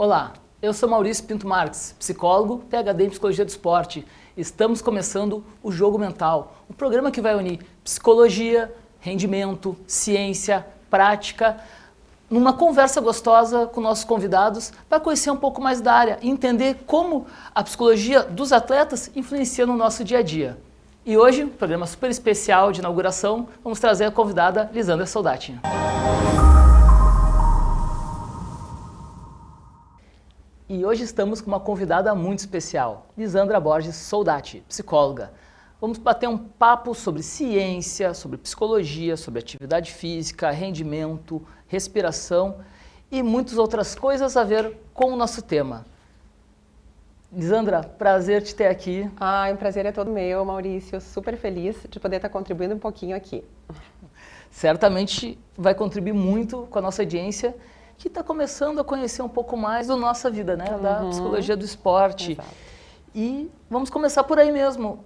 Olá, eu sou Maurício Pinto Marques, psicólogo, PhD em Psicologia do Esporte. Estamos começando o Jogo Mental, um programa que vai unir psicologia, rendimento, ciência, prática, numa conversa gostosa com nossos convidados para conhecer um pouco mais da área e entender como a psicologia dos atletas influencia no nosso dia a dia. E hoje, um programa super especial de inauguração, vamos trazer a convidada Lisandra Soldati. E hoje estamos com uma convidada muito especial, Lisandra Borges Soldati, psicóloga. Vamos bater um papo sobre ciência, sobre psicologia, sobre atividade física, rendimento, respiração e muitas outras coisas a ver com o nosso tema. Lisandra, prazer te ter aqui. O prazer é todo meu, Maurício. Super feliz de poder estar contribuindo um pouquinho aqui. Certamente vai contribuir muito com a nossa audiência, que está começando a conhecer um pouco mais da nossa vida, né? Da psicologia do esporte. Exato. E vamos começar por aí mesmo.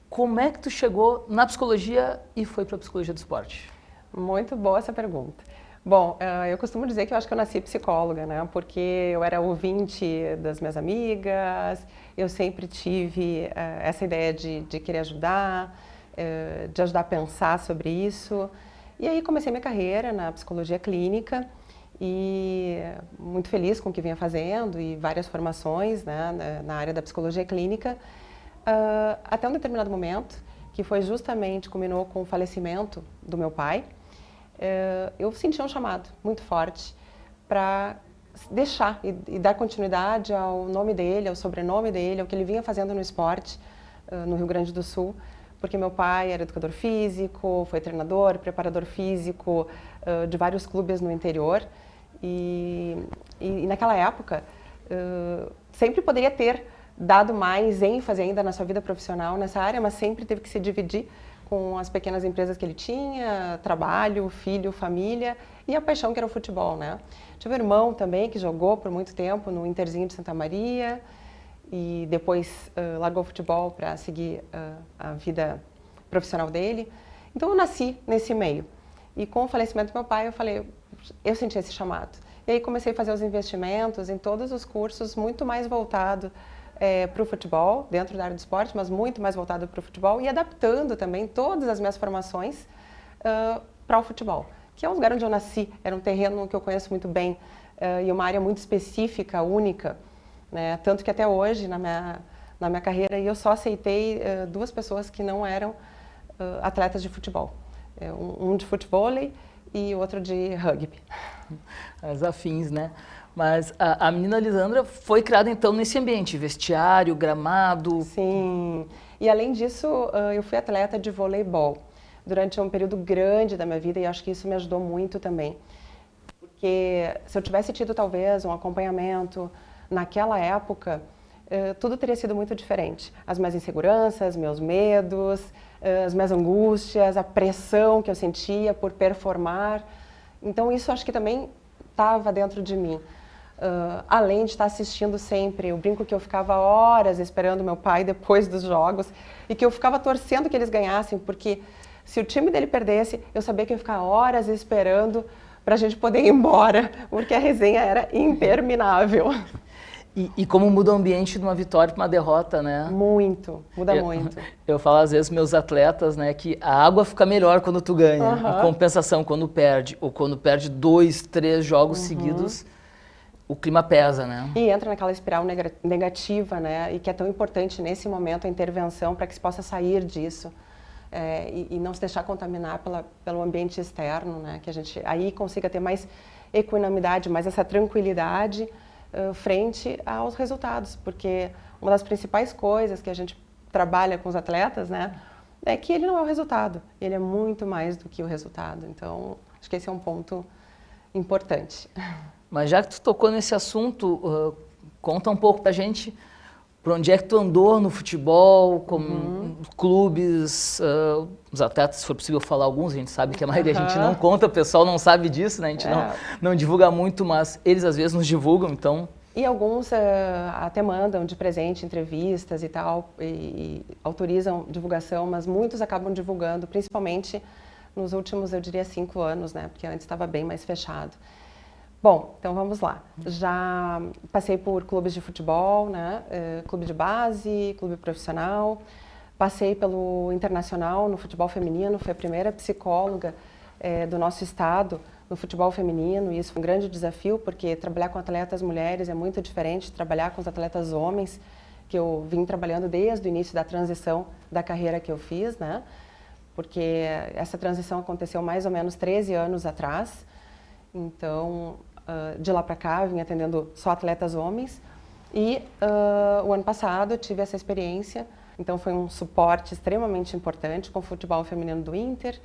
Como é que tu chegou na psicologia e foi para a psicologia do esporte? Muito boa essa pergunta. Bom, eu costumo dizer que eu acho que eu nasci psicóloga, né? Porque eu era ouvinte das minhas amigas, eu sempre tive essa ideia de querer ajudar, de ajudar a pensar sobre isso. E aí comecei minha carreira na psicologia clínica e muito feliz com o que vinha fazendo e várias formações, né, na área da psicologia clínica, até um determinado momento, que foi justamente, culminou com o falecimento do meu pai. Eu senti um chamado muito forte para deixar e dar continuidade ao nome dele, ao sobrenome dele, ao que ele vinha fazendo no esporte no Rio Grande do Sul, porque meu pai era educador físico, foi treinador, preparador físico de vários clubes no interior e naquela época sempre poderia ter dado mais ênfase ainda na sua vida profissional nessa área, mas sempre teve que se dividir com as pequenas empresas que ele tinha, trabalho, filho, família e a paixão que era o futebol, né? Tive um irmão também que jogou por muito tempo no Interzinho de Santa Maria e depois largou o futebol para seguir a vida profissional dele. Então eu nasci nesse meio. E com o falecimento do meu pai eu senti esse chamado. E aí comecei a fazer os investimentos em todos os cursos, muito mais voltado para o futebol, dentro da área do esporte, mas muito mais voltado para o futebol e adaptando também todas as minhas formações para o futebol, que é um lugar onde eu nasci, era um terreno que eu conheço muito bem e uma área muito específica, única, né? Tanto que até hoje, na minha carreira, eu só aceitei duas pessoas que não eram atletas de futebol, um de futevôlei e outro de rugby. As afins, né? Mas a menina Lisandra foi criada então nesse ambiente, vestiário, gramado. Sim, e além disso eu fui atleta de voleibol durante um período grande da minha vida e acho que isso me ajudou muito também. Porque se eu tivesse tido talvez um acompanhamento naquela época, tudo teria sido muito diferente. As minhas inseguranças, meus medos, as minhas angústias, a pressão que eu sentia por performar. Então isso acho que também estava dentro de mim. Além de estar assistindo sempre, eu brinco que eu ficava horas esperando meu pai depois dos jogos e que eu ficava torcendo que eles ganhassem, porque se o time dele perdesse, eu sabia que eu ia ficar horas esperando para a gente poder ir embora, porque a resenha era interminável. E como muda o ambiente de uma vitória para uma derrota, né? Muito, muda muito. Eu falo às vezes meus atletas, né, que a água fica melhor quando tu ganha, em compensação quando perde, ou quando perde 2, 3 jogos seguidos, o clima pesa, né? E entra naquela espiral negativa, né, e que é tão importante nesse momento a intervenção para que se possa sair disso. E não se deixar contaminar pelo ambiente externo, né, que a gente aí consiga ter mais equanimidade, mais essa tranquilidade frente aos resultados, porque uma das principais coisas que a gente trabalha com os atletas, né, é que ele não é o resultado, ele é muito mais do que o resultado. Então, acho que esse é um ponto importante. Mas já que tu tocou nesse assunto, conta um pouco pra gente por onde é que tu andou no futebol, como clubes, os atletas, se for possível falar alguns, a gente sabe que a maioria a gente não conta, o pessoal não sabe disso, né? A gente não divulga muito, mas eles às vezes nos divulgam, então... E alguns até mandam de presente entrevistas e tal, e autorizam divulgação, mas muitos acabam divulgando, principalmente nos últimos, eu diria, 5 anos, né? Porque antes estava bem mais fechado. Bom, então vamos lá. Já passei por clubes de futebol, né? Clube de base, clube profissional. Passei pelo internacional no futebol feminino, fui a primeira psicóloga do nosso estado no futebol feminino, e isso foi um grande desafio, porque trabalhar com atletas mulheres é muito diferente de trabalhar com os atletas homens, que eu vim trabalhando desde o início da transição da carreira que eu fiz, né? Porque essa transição aconteceu mais ou menos 13 anos atrás. Então, de lá para cá, eu vim atendendo só atletas homens. E o ano passado eu tive essa experiência, então foi um suporte extremamente importante com o futebol feminino do Inter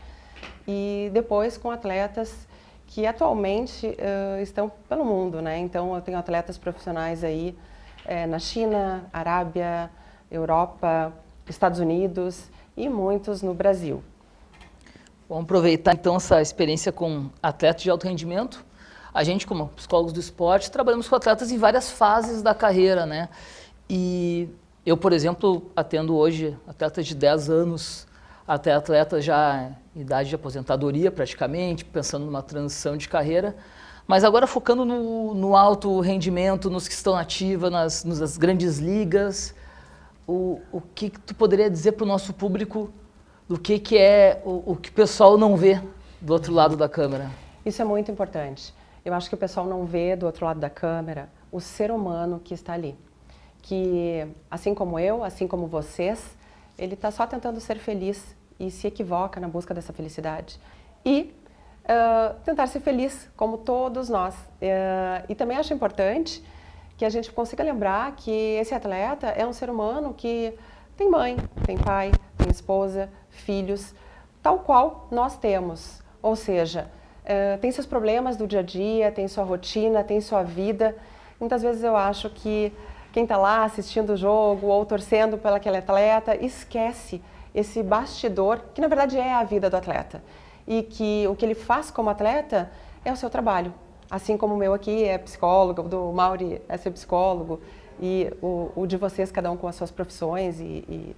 e depois com atletas que atualmente estão pelo mundo, né? Então, eu tenho atletas profissionais aí na China, Arábia, Europa, Estados Unidos e muitos no Brasil. Vamos aproveitar então essa experiência com atletas de alto rendimento. A gente, como psicólogos do esporte, trabalhamos com atletas em várias fases da carreira, né? E eu, por exemplo, atendo hoje atletas de 10 anos, até atletas já em idade de aposentadoria praticamente, pensando numa transição de carreira. Mas agora focando no alto rendimento, nos que estão ativos, nas grandes ligas, o que tu poderia dizer para o nosso público do que é o que o pessoal não vê do outro lado da câmera? Isso é muito importante. Eu acho que o pessoal não vê do outro lado da câmera o ser humano que está ali. Que, assim como eu, assim como vocês, ele está só tentando ser feliz e se equivoca na busca dessa felicidade. E tentar ser feliz, como todos nós. E também acho importante que a gente consiga lembrar que esse atleta é um ser humano que tem mãe, tem pai, tem esposa, filhos, tal qual nós temos. Ou seja, tem seus problemas do dia a dia, tem sua rotina, tem sua vida. Muitas vezes eu acho que quem está lá assistindo o jogo ou torcendo pelo aquele atleta esquece esse bastidor, que na verdade é a vida do atleta. E que o que ele faz como atleta é o seu trabalho. Assim como o meu aqui é psicólogo, o do Mauri é ser psicólogo, e o de vocês, cada um com as suas profissões e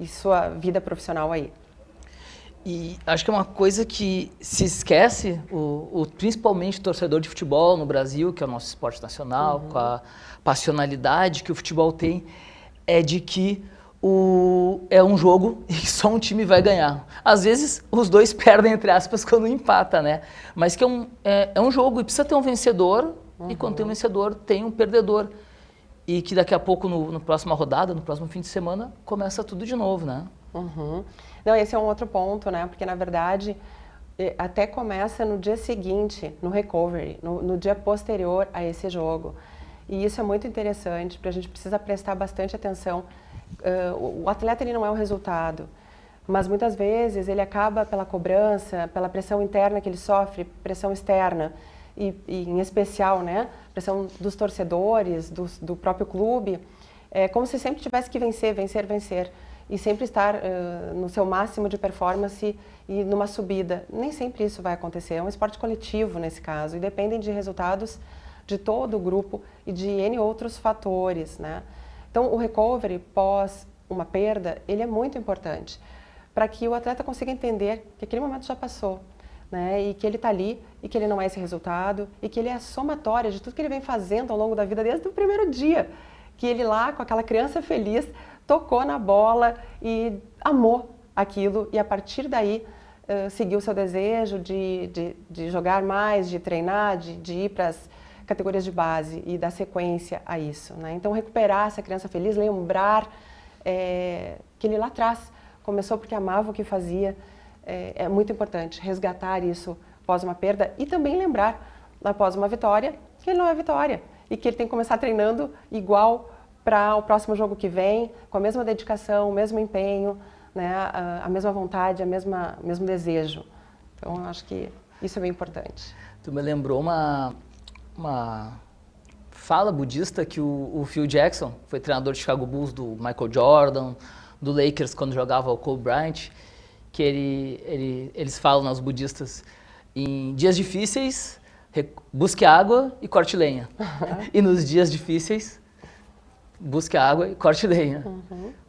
sua vida profissional aí. E acho que é uma coisa que se esquece, principalmente o torcedor de futebol no Brasil, que é o nosso esporte nacional, com a passionalidade que o futebol tem, é de que é um jogo e só um time vai ganhar. Às vezes os dois perdem, entre aspas, quando empata, né? Mas que é um jogo e precisa ter um vencedor, e quando tem um vencedor, tem um perdedor. E que daqui a pouco, na próxima rodada, no próximo fim de semana, começa tudo de novo, né? Não, esse é um outro ponto, né? Porque, na verdade, até começa no dia seguinte, no recovery, no dia posterior a esse jogo. E isso é muito interessante, porque a gente precisa prestar bastante atenção. O atleta, ele não é o resultado, mas muitas vezes ele acaba pela cobrança, pela pressão interna que ele sofre, pressão externa, e em especial, né, pressão dos torcedores, do próprio clube, como se sempre tivesse que vencer, vencer, vencer. E sempre estar no seu máximo de performance e numa subida. Nem sempre isso vai acontecer, é um esporte coletivo nesse caso, e dependem de resultados de todo o grupo e de N outros fatores, né? Então, o recovery pós uma perda, ele é muito importante para que o atleta consiga entender que aquele momento já passou, né? E que ele está ali, e que ele não é esse resultado, e que ele é a somatória de tudo que ele vem fazendo ao longo da vida desde o primeiro dia. Que ele lá, com aquela criança feliz, tocou na bola e amou aquilo, e a partir daí seguiu o seu desejo de jogar mais, de treinar, de ir para as categorias de base e dar sequência a isso, né? Então, recuperar essa criança feliz, lembrar que ele lá atrás começou porque amava o que fazia, é muito importante resgatar isso após uma perda e também lembrar, após uma vitória, que ele não é vitória e que ele tem que começar treinando igual para o próximo jogo que vem, com a mesma dedicação, o mesmo empenho, né, a mesma vontade, o mesmo desejo. Então, eu acho que isso é bem importante. Tu me lembrou uma fala budista que o Phil Jackson, foi treinador de Chicago Bulls, do Michael Jordan, do Lakers quando jogava o Kobe Bryant, que eles falam, nos budistas, em dias difíceis, busque água e corte lenha. E nos dias difíceis, busque água e corte lenha.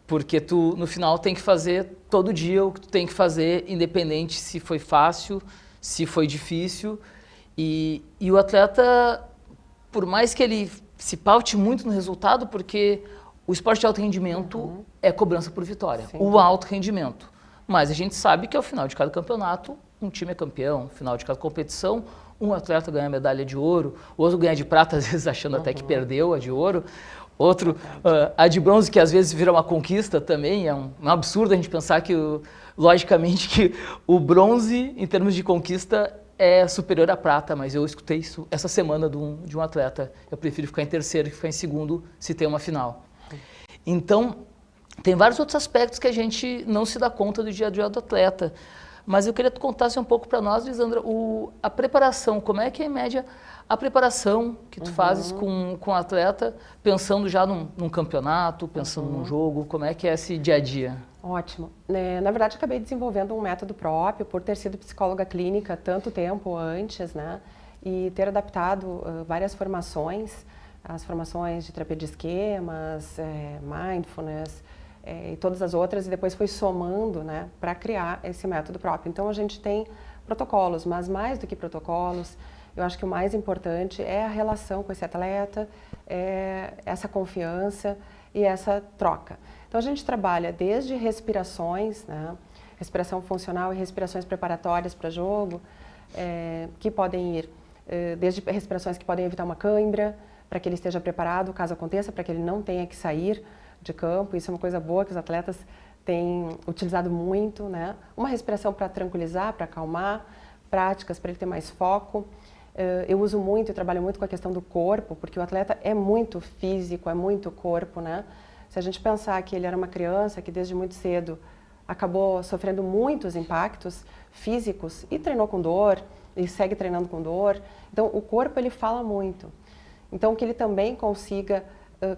Porque tu, no final, tem que fazer todo dia o que tu tem que fazer, independente se foi fácil, se foi difícil. E o atleta, por mais que ele se paute muito no resultado, porque o esporte de alto rendimento é cobrança por vitória, o alto rendimento. Mas a gente sabe que ao final de cada campeonato, um time é campeão, no final de cada competição, um atleta ganha medalha de ouro, o outro ganha de prata, às vezes achando até que perdeu a de ouro, outro a de bronze, que às vezes vira uma conquista também. É um absurdo a gente pensar que, logicamente, que o bronze, em termos de conquista, é superior à prata, mas eu escutei isso essa semana de um atleta. Eu prefiro ficar em terceiro que ficar em segundo se tem uma final. Então, tem vários outros aspectos que a gente não se dá conta do dia a dia do atleta. Mas eu queria que tu contasse um pouco para nós, Lisandra, a preparação. Como é que é, em média, a preparação que tu fazes com o atleta, pensando já num campeonato, pensando num jogo? Como é que é esse dia a dia? Ótimo. Na verdade, acabei desenvolvendo um método próprio por ter sido psicóloga clínica tanto tempo antes, né? E ter adaptado várias formações, as formações de terapia de esquemas, mindfulness, e todas as outras, e depois foi somando, né, para criar esse método próprio. Então a gente tem protocolos, mas mais do que protocolos, eu acho que o mais importante é a relação com esse atleta, essa confiança e essa troca. Então a gente trabalha desde respirações, né, respiração funcional e respirações preparatórias para jogo, que podem ir desde respirações que podem evitar uma cãibra, para que ele esteja preparado caso aconteça, para que ele não tenha que sair de campo. Isso é uma coisa boa que os atletas têm utilizado muito, né? Uma respiração para tranquilizar, para acalmar, práticas para ele ter mais foco. Eu uso muito, eu trabalho muito com a questão do corpo, porque o atleta é muito físico, é muito corpo, né? Se a gente pensar que ele era uma criança que desde muito cedo acabou sofrendo muitos impactos físicos e treinou com dor, e segue treinando com dor, então o corpo ele fala muito. Então que ele também consiga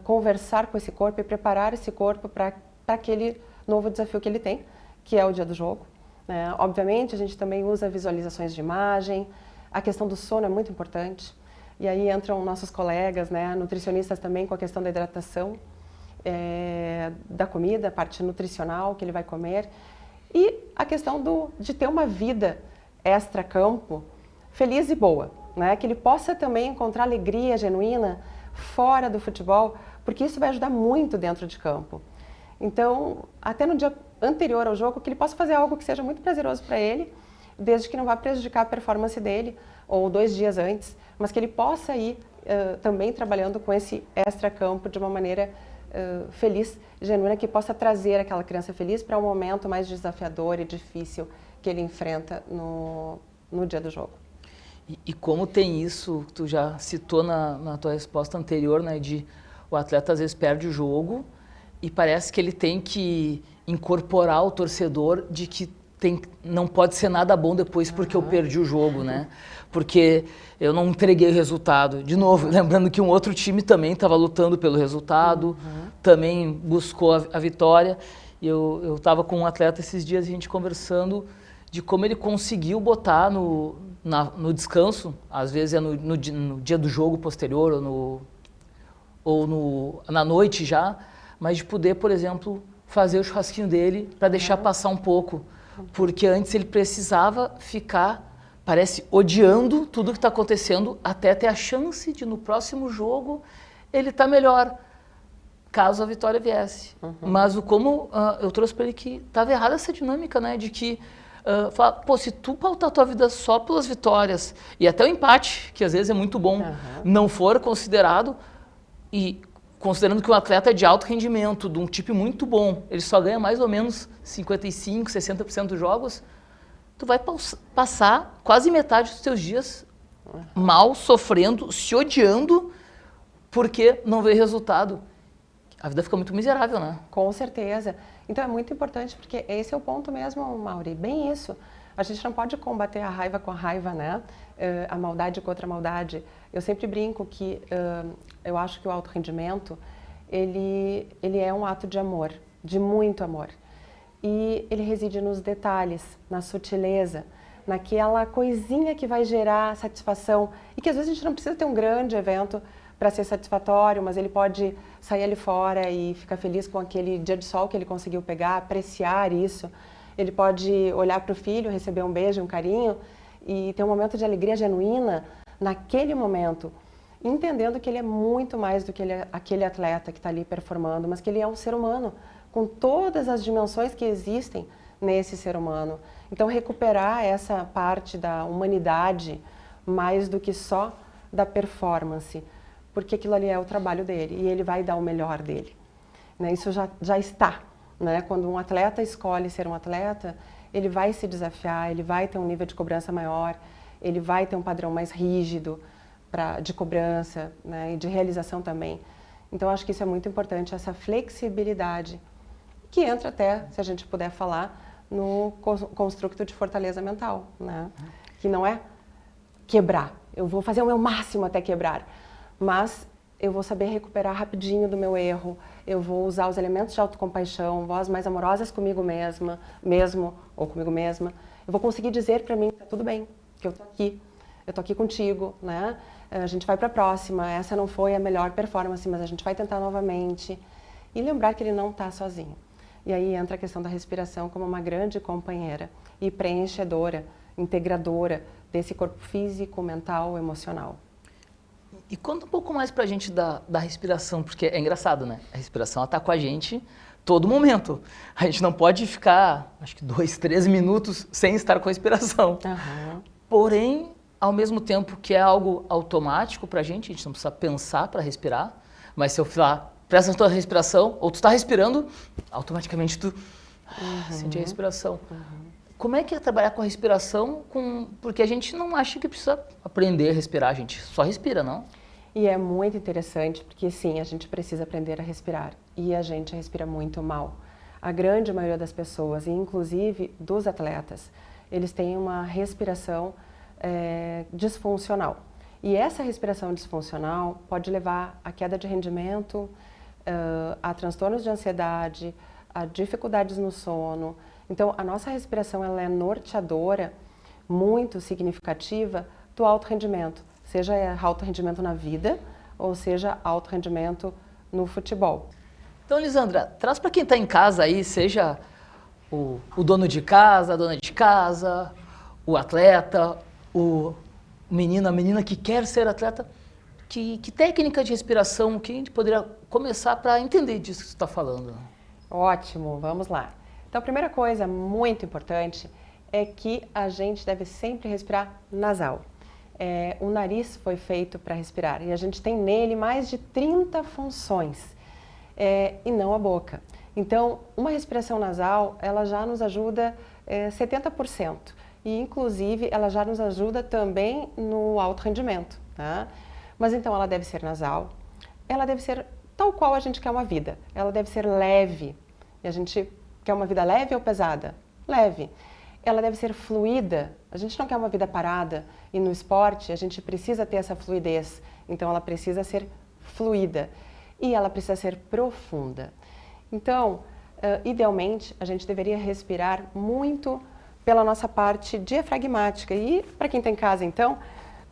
conversar com esse corpo e preparar esse corpo para aquele novo desafio que ele tem, que é o dia do jogo, né? Obviamente, a gente também usa visualizações de imagem, a questão do sono é muito importante, e aí entram nossos colegas, né, nutricionistas também com a questão da hidratação, da comida, a parte nutricional que ele vai comer, e a questão de ter uma vida extra-campo feliz e boa, né? Que ele possa também encontrar alegria genuína fora do futebol, porque isso vai ajudar muito dentro de campo. Então, até no dia anterior ao jogo, que ele possa fazer algo que seja muito prazeroso para ele, desde que não vá prejudicar a performance dele, ou 2 dias antes, mas que ele possa ir também trabalhando com esse extra-campo de uma maneira feliz, genuína, que possa trazer aquela criança feliz para um momento mais desafiador e difícil que ele enfrenta no dia do jogo. E como tem isso, tu já citou na tua resposta anterior, né, de o atleta às vezes perde o jogo e parece que ele tem que incorporar o torcedor de que não pode ser nada bom depois porque eu perdi o jogo, né? Porque eu não entreguei o resultado. De novo, lembrando que um outro time também estava lutando pelo resultado, também buscou a vitória. E eu estava com um atleta esses dias, a gente conversando de como ele conseguiu botar no descanso, às vezes é no dia do jogo posterior ou na noite já, mas de poder, por exemplo, fazer o churrasquinho dele para deixar passar um pouco, porque antes ele precisava ficar, parece, odiando tudo que está acontecendo até ter a chance de no próximo jogo ele estar melhor, caso a vitória viesse. Mas como eu trouxe para ele que estava errada essa dinâmica, né, de que falar, pô, se tu pautar a tua vida só pelas vitórias e até o empate, que às vezes é muito bom, não for considerado, e considerando que um atleta é de alto rendimento, de um tipo muito bom, ele só ganha mais ou menos 55%, 60% dos jogos, tu vai passar quase metade dos teus dias mal, sofrendo, se odiando, porque não vê resultado. A vida fica muito miserável, né? Com certeza. Então é muito importante, porque esse é o ponto mesmo, Mauri, bem isso. A gente não pode combater a raiva com a raiva, né? A maldade contra a maldade. Eu sempre brinco que eu acho que o alto rendimento, ele é um ato de amor, de muito amor. E ele reside nos detalhes, na sutileza, naquela coisinha que vai gerar satisfação. E que às vezes a gente não precisa ter um grande evento para ser satisfatório, mas ele pode sair ali fora e ficar feliz com aquele dia de sol que ele conseguiu pegar, apreciar isso. Ele pode olhar para o filho, receber um beijo, um carinho e ter um momento de alegria genuína naquele momento, entendendo que ele é muito mais do que aquele atleta que está ali performando, mas que ele é um ser humano, com todas as dimensões que existem nesse ser humano. Então, recuperar essa parte da humanidade mais do que só da performance, porque aquilo ali é o trabalho dele e ele vai dar o melhor dele. Né? Isso já está. Né? Quando um atleta escolhe ser um atleta, ele vai se desafiar, ele vai ter um nível de cobrança maior, ele vai ter um padrão mais rígido de cobrança, né? E de realização também. Então, acho que isso é muito importante, essa flexibilidade, que entra até, se a gente puder falar, no construto de fortaleza mental, né? Que não é quebrar, eu vou fazer o meu máximo até quebrar, mas eu vou saber recuperar rapidinho do meu erro, eu vou usar os elementos de autocompaixão, voz mais amorosas comigo mesmo ou comigo mesma. Eu vou conseguir dizer para mim que tá tudo bem, que eu tô aqui contigo, né? A gente vai para a próxima, essa não foi a melhor performance, mas a gente vai tentar novamente. E lembrar que ele não está sozinho. E aí entra a questão da respiração como uma grande companheira e preenchedora, integradora desse corpo físico, mental, emocional. E conta um pouco mais pra gente da respiração, porque é engraçado, né? A respiração está com a gente todo momento. A gente não pode ficar, acho que 2, 3 minutos sem estar com a respiração. Uhum. Porém, ao mesmo tempo que é algo automático pra gente não precisa pensar para respirar, mas se eu falar, presta atenção na respiração, ou tu tá respirando, automaticamente tu sente a respiração. Como é que é trabalhar com a respiração? Porque a gente não acha que precisa aprender a respirar, a gente só respira, não? E é muito interessante, porque sim, a gente precisa aprender a respirar. E a gente respira muito mal. A grande maioria das pessoas, e inclusive dos atletas, eles têm uma respiração disfuncional. E essa respiração disfuncional pode levar a queda de rendimento, a transtornos de ansiedade, a dificuldades no sono. Então, a nossa respiração ela é norteadora, muito significativa, do alto rendimento. Seja alto rendimento na vida, ou seja alto rendimento no futebol. Então, Lisandra, traz para quem está em casa aí, seja o dono de casa, a dona de casa, o atleta, o menino, a menina que quer ser atleta, que técnica de respiração que a gente poderia começar para entender disso que você está falando? Ótimo, vamos lá. Então, a primeira coisa muito importante é que a gente deve sempre respirar nasal. O nariz foi feito para respirar e a gente tem nele mais de 30 funções e não a boca. Então, uma respiração nasal, ela já nos ajuda 70%. E, inclusive, ela já nos ajuda também no alto rendimento, tá? Mas, então, ela deve ser nasal, ela deve ser tal qual a gente quer uma vida, ela deve ser leve. E a gente quer uma vida leve ou pesada? Leve. Ela deve ser fluida, a gente não quer uma vida parada. E no esporte, a gente precisa ter essa fluidez, então ela precisa ser fluida. E ela precisa ser profunda. Então, idealmente, a gente deveria respirar muito pela nossa parte diafragmática. E para quem está em casa, então,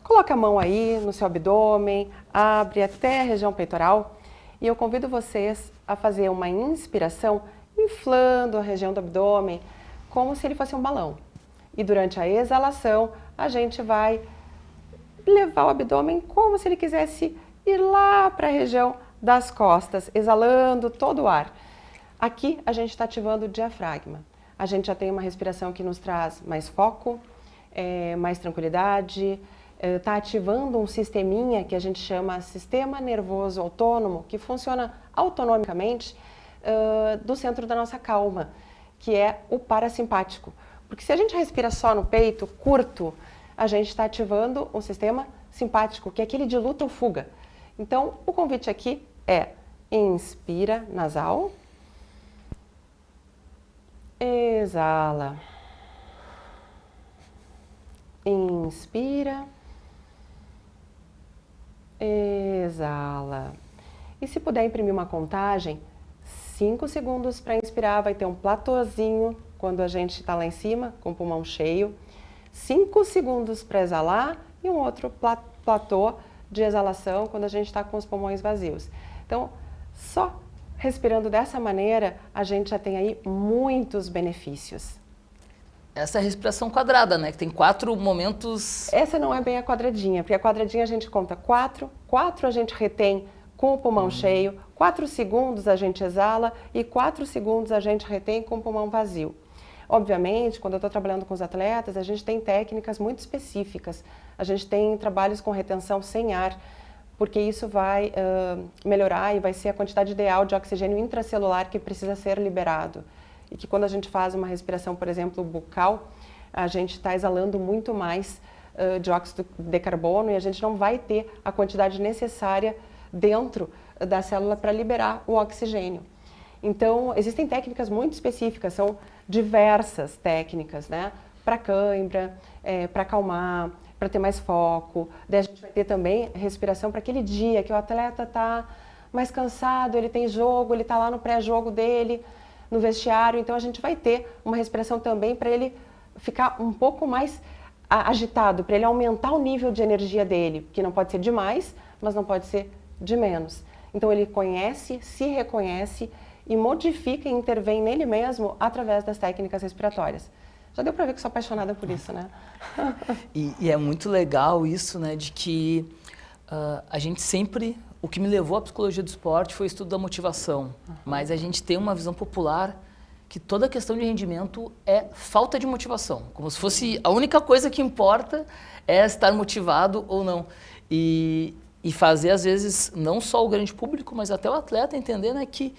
coloca a mão aí no seu abdômen, abre até a região peitoral. E eu convido vocês a fazer uma inspiração inflando a região do abdômen, como se ele fosse um balão. E durante a exalação, a gente vai levar o abdômen como se ele quisesse ir lá para a região das costas, exalando todo o ar. Aqui a gente está ativando o diafragma. A gente já tem uma respiração que nos traz mais foco, mais tranquilidade, está ativando um sisteminha que a gente chama sistema nervoso autônomo, que funciona autonomicamente do centro da nossa calma, que é o parasimpático. Porque se a gente respira só no peito, curto, a gente está ativando um sistema simpático, que é aquele de luta ou fuga. Então, o convite aqui é inspira nasal, exala, inspira, exala. E se puder imprimir uma contagem, 5 segundos para inspirar, vai ter um platôzinho quando a gente está lá em cima, com o pulmão cheio. 5 segundos para exalar e um outro platô de exalação quando a gente está com os pulmões vazios. Então, só respirando dessa maneira, a gente já tem aí muitos benefícios. essa é a respiração quadrada, né? Que tem 4 momentos... Essa não é bem a quadradinha, porque a quadradinha a gente conta 4 a gente retém com o pulmão cheio, 4 segundos a gente exala e 4 segundos a gente retém com o pulmão vazio. Obviamente, quando eu estou trabalhando com os atletas, a gente tem técnicas muito específicas. A gente tem trabalhos com retenção sem ar, porque isso vai melhorar e vai ser a quantidade ideal de oxigênio intracelular que precisa ser liberado. E que quando a gente faz uma respiração, por exemplo, bucal, a gente está exalando muito mais dióxido de carbono e a gente não vai ter a quantidade necessária dentro da célula para liberar o oxigênio. Então, existem técnicas muito específicas, são diversas técnicas, né? Para cãibra, para acalmar, para ter mais foco. Daí a gente vai ter também respiração para aquele dia que o atleta está mais cansado, ele tem jogo, ele está lá no pré-jogo dele, no vestiário. Então, a gente vai ter uma respiração também para ele ficar um pouco mais agitado, para ele aumentar o nível de energia dele, que não pode ser demais, mas não pode ser de menos. Então, ele conhece, se reconhece e modifica e intervém nele mesmo através das técnicas respiratórias. Já deu para ver que sou apaixonada por isso, né? E é muito legal isso, né, de que a gente sempre... O que me levou à psicologia do esporte foi o estudo da motivação. Mas a gente tem uma visão popular que toda questão de rendimento é falta de motivação. Como se fosse a única coisa que importa é estar motivado ou não. E fazer, às vezes, não só o grande público, mas até o atleta entender, né, que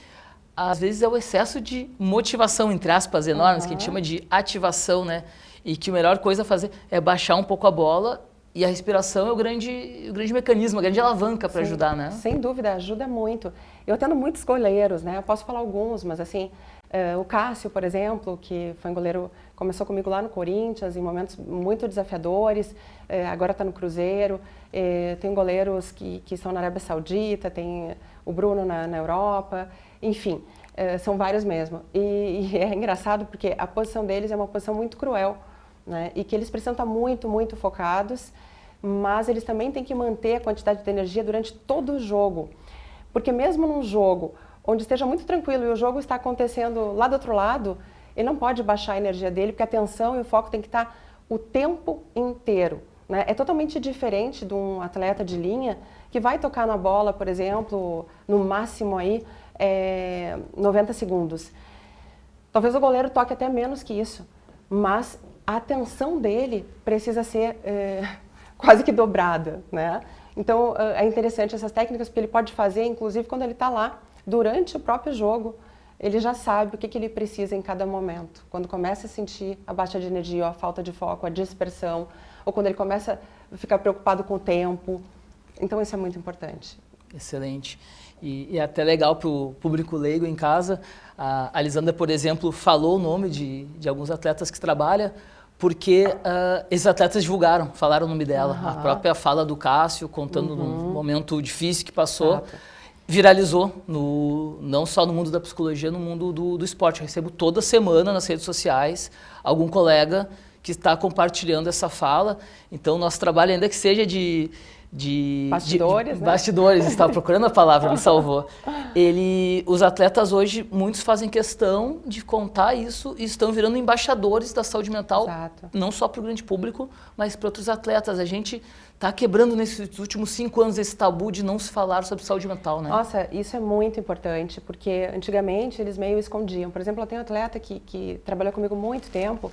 às vezes é o excesso de motivação, entre aspas, enormes, que a gente chama de ativação, né? E que a melhor coisa a fazer é baixar um pouco a bola e a respiração é o grande mecanismo, a grande alavanca para ajudar, né? Sem dúvida, ajuda muito. Eu tendo muitos goleiros, né? Eu posso falar alguns, mas assim, o Cássio, por exemplo, que foi um goleiro, começou comigo lá no Corinthians, em momentos muito desafiadores, agora está no Cruzeiro. Tem goleiros que estão na Arábia Saudita, tem o Bruno na Europa, enfim, são vários mesmo. E é engraçado porque a posição deles é uma posição muito cruel, né? E que eles precisam estar muito, muito focados, mas eles também têm que manter a quantidade de energia durante todo o jogo. Porque mesmo num jogo onde esteja muito tranquilo e o jogo está acontecendo lá do outro lado, ele não pode baixar a energia dele, porque a atenção e o foco tem que estar o tempo inteiro, né? É totalmente diferente de um atleta de linha que vai tocar na bola, por exemplo, no máximo aí 90 segundos. Talvez o goleiro toque até menos que isso, mas a atenção dele precisa ser quase que dobrada, né? Então, é interessante essas técnicas, porque ele pode fazer, inclusive, quando ele está lá, durante o próprio jogo, ele já sabe o que ele precisa em cada momento. Quando começa a sentir a baixa de energia, a falta de foco, a dispersão, ou quando ele começa a ficar preocupado com o tempo. Então, isso é muito importante. Excelente. E é até legal para o público leigo em casa. A Lisandra, por exemplo, falou o nome de alguns atletas que trabalha, porque esses atletas divulgaram, falaram o nome dela. A própria fala do Cássio, contando num momento difícil que passou, viralizou, não só no mundo da psicologia, no mundo do esporte. Eu recebo toda semana nas redes sociais algum colega que está compartilhando essa fala. Então, nosso trabalho, ainda que seja de bastidores, né? Bastidores, estava procurando a palavra, me salvou. Os atletas hoje, muitos fazem questão de contar isso e estão virando embaixadores da saúde mental, não só para o grande público, mas para outros atletas. A gente está quebrando nesses últimos 5 anos esse tabu de não se falar sobre saúde mental, né? Nossa, isso é muito importante, porque antigamente eles meio escondiam. Por exemplo, eu tenho um atleta que trabalhou comigo muito tempo,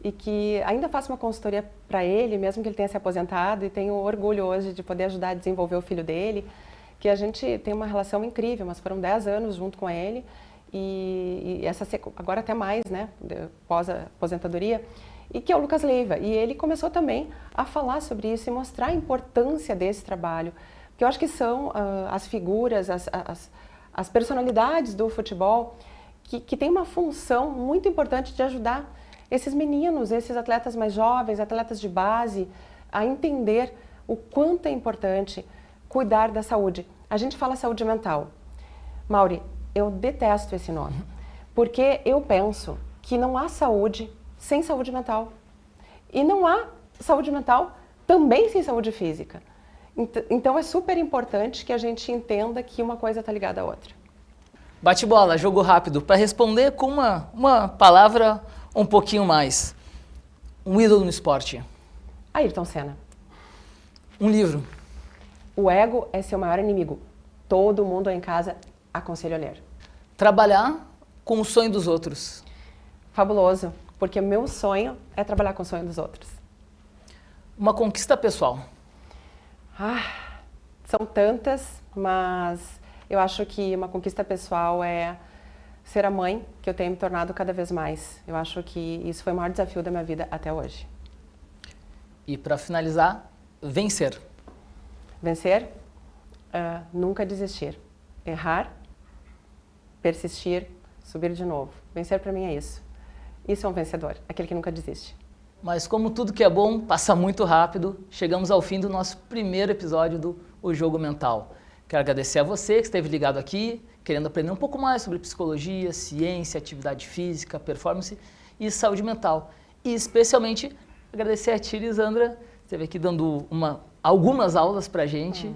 e que ainda faço uma consultoria para ele, mesmo que ele tenha se aposentado, e tenho orgulho hoje de poder ajudar a desenvolver o filho dele, que a gente tem uma relação incrível, mas foram 10 anos junto com ele, e agora até mais, né, pós-aposentadoria, e que é o Lucas Leiva. E ele começou também a falar sobre isso e mostrar a importância desse trabalho, porque eu acho que são as figuras, as personalidades do futebol que têm uma função muito importante de ajudar esses meninos, esses atletas mais jovens, atletas de base, a entender o quanto é importante cuidar da saúde. A gente fala saúde mental. Mauri, eu detesto esse nome, porque eu penso que não há saúde sem saúde mental. E não há saúde mental também sem saúde física. Então é super importante que a gente entenda que uma coisa está ligada à outra. Bate-bola, jogo rápido. Para responder com uma palavra um pouquinho mais. Um ídolo no esporte. Ayrton Senna. Um livro. O ego é seu maior inimigo. Todo mundo em casa aconselho a ler. Trabalhar com o sonho dos outros. Fabuloso, porque meu sonho é trabalhar com o sonho dos outros. Uma conquista pessoal. São tantas, mas eu acho que uma conquista pessoal é ser a mãe que eu tenho me tornado cada vez mais. Eu acho que isso foi o maior desafio da minha vida até hoje. E para finalizar, vencer. Vencer, nunca desistir. Errar, persistir, subir de novo. Vencer para mim é isso. Isso é um vencedor, aquele que nunca desiste. Mas como tudo que é bom passa muito rápido, chegamos ao fim do nosso primeiro episódio do O Jogo Mental. Quero agradecer a você que esteve ligado aqui, querendo aprender um pouco mais sobre psicologia, ciência, atividade física, performance e saúde mental. E especialmente agradecer a tia Lisandra, que esteve aqui dando algumas aulas pra gente.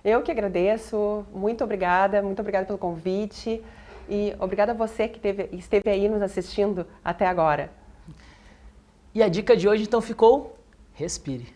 Eu que agradeço, muito obrigada pelo convite e obrigada a você que esteve aí nos assistindo até agora. E a dica de hoje então ficou: respire.